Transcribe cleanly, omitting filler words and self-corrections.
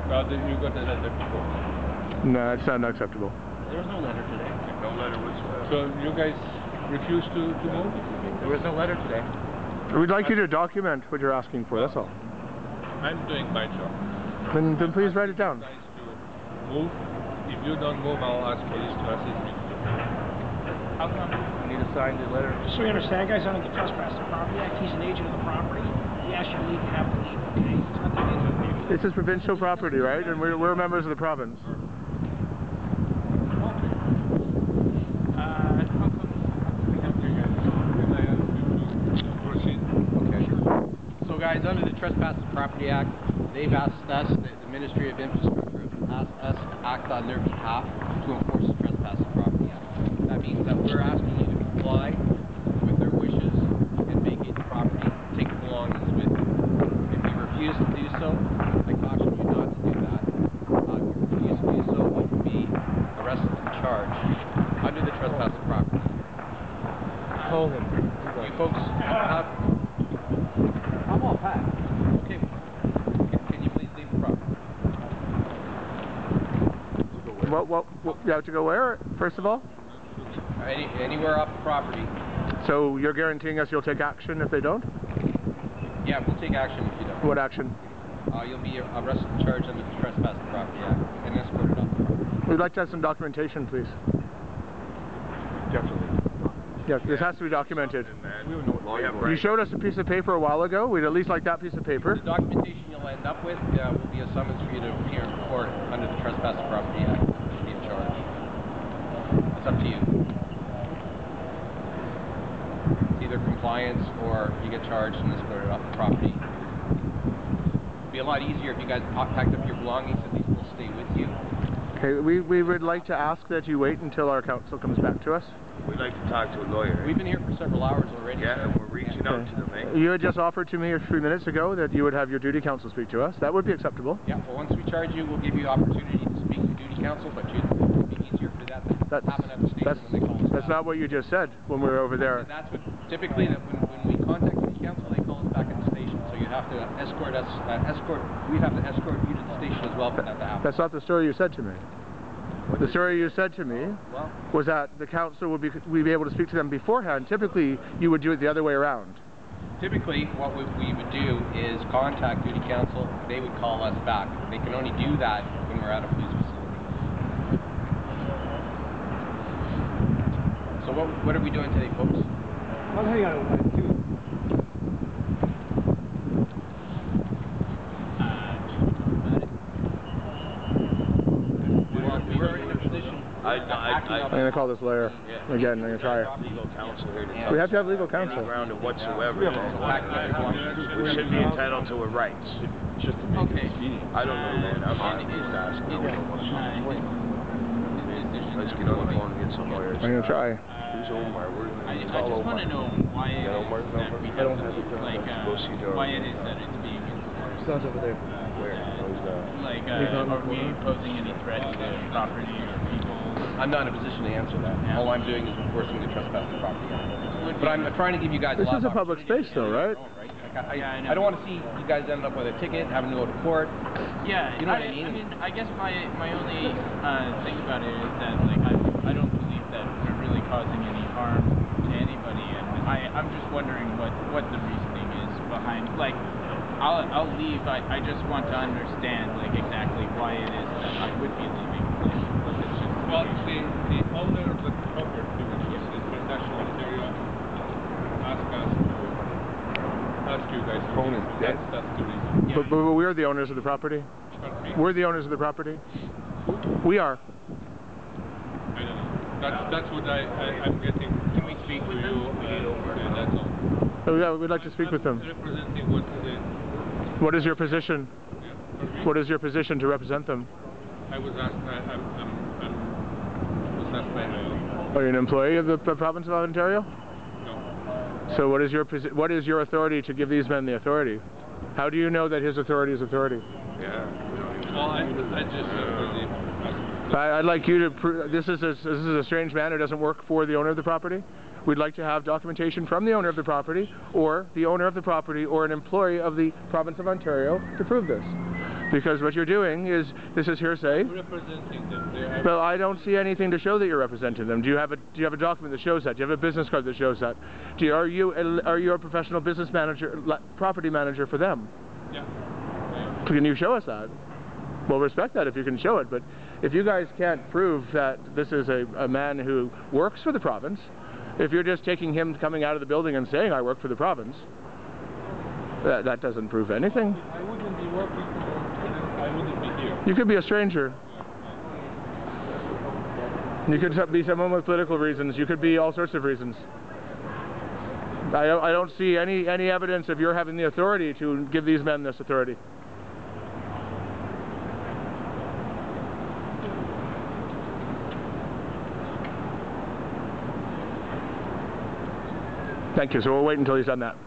You got a letter before. No, it's not acceptable. There was no letter today. No letter whatsoever. So you guys refuse to move? There was no letter today. We'd like you to document what you're asking for, that's all. I'm doing my job. Then please write it down. Guys to move. If you don't move, I'll ask police to assist me. How come? I need to sign the letter. Just so you understand, guys, under the Trespass to Property Act, he's an agent of the property. He has to leave, you have to leave, okay? It's nothing to do with This is provincial property, right? And we're members of the province. So guys, under the Trespass to Property Act, they've asked us, the Ministry of Infrastructure, asked us to act on their behalf to enforce the Trespass to Property Act. That means that we're asking you to comply with their wishes and vacate the property, take the belongings with you. If you refuse to do so, I caution you not to do that. If you refuse to do so, you can be arrested and charged under the Trespass to Property Act. Call him. You folks have... I'm all packed. Okay. Can you please leave the property? What, you have to go where, first of all? Anywhere off the property. So you're guaranteeing us you'll take action if they don't? Yeah, we'll take action if you don't. What action? You'll be arrested and charged under the Trespass to Property Act and escorted off the property. We'd like to have some documentation, please. Definitely. Yeah, this has to be documented. You You showed us a piece of paper a while ago. We'd at least like that piece of paper. The documentation you'll end up with will be a summons for you to appear in court under the Trespass to Property Act and be in charge. It's up to you. It's either compliance or you get charged and escorted off the property. It'd be a lot easier if you guys packed up your belongings and these will stay with you. Okay, we would like to ask that you wait until our counsel comes back to us. We'd like to talk to a lawyer. We've been here for several hours already. Yeah, and we're reaching out to them, eh? You had just offered to me a few minutes ago that you would have your duty counsel speak to us. That would be acceptable. Yeah, well, once we charge you, we'll give you opportunity to speak to duty counsel, but it would be easier for that to happen at the station when they call us That's back. not what you just said when we were over there. And that's what, typically, that when we contact duty counsel, they call us back at the station, so you have to escort us, we have to escort you to the station as well for that to happen. That's not the story you said to me. The story you said to me was that the counsel would we'd be able to speak to them beforehand. Typically, you would do it the other way around. Typically, what we would do is contact duty counsel. They would call us back. They can only do that when we're at a police facility. So what are we doing today, folks? Well, hang on, too. I'm going to call this lawyer again. I'm going to try. Legal counsel here to We have to have legal counsel. ground of whatsoever. We should be entitled to our rights. Just to make it expedient. I don't know, man. I'm just asking. Let's get on the phone and get some lawyers. I'm going to try. Who's Omar? I just want to know why it is that we have why it is that it's being enforced. Sounds over there. Where? Like, are we posing any threats to property or people? I'm not in a position to answer that. All I'm doing is enforcing the Trespass to Property Act. But I'm trying to give you guys a lot of This is a public space, though, right? I don't want to see you guys end up with a ticket, having to go to court. Yeah, you know what I mean? I mean, I guess my only thing about it is that, like, I don't believe that we're really causing any harm to anybody, and I'm just wondering what the reasoning is behind. Like, I'll leave. I just want to understand, like, exactly why it is that I would be leaving. Well, the owner of the property, which is International Ontario, ask you guys. Phone is dead. That's the reason. But we're the owners of the property. We're the owners of the property. We are. I don't know. That's what I'm getting. Can we speak to you? That's all. Oh, yeah, we'd like to speak with them. Representing what is your position? What is your position to represent them? I was asked. Was asked by my. Are you an employee of the province of Ontario? No. So what is your authority to give these men the authority? How do you know that his authority is authority? Yeah. Well, I just. I'd like you to. This is a strange man who doesn't work for the owner of the property. We'd like to have documentation from the owner of the property, or the owner of the property, or an employee of the province of Ontario to prove this. Because what you're doing is, this is hearsay. I'm representing them. Well, I don't see anything to show that you're representing them. Do you have a document that shows that? Do you have a business card that shows that? Are you a professional business manager, property manager for them? Yeah. Can you show us that? We'll respect that if you can show it, but if you guys can't prove that this is a man who works for the province, if you're just taking him coming out of the building and saying, I work for the province, that doesn't prove anything. I wouldn't be working for them, I wouldn't be here. You could be a stranger. You could be someone with political reasons. You could be all sorts of reasons. I don't see any evidence of your having the authority to give these men this authority. Thank you. So we'll wait until he's done that.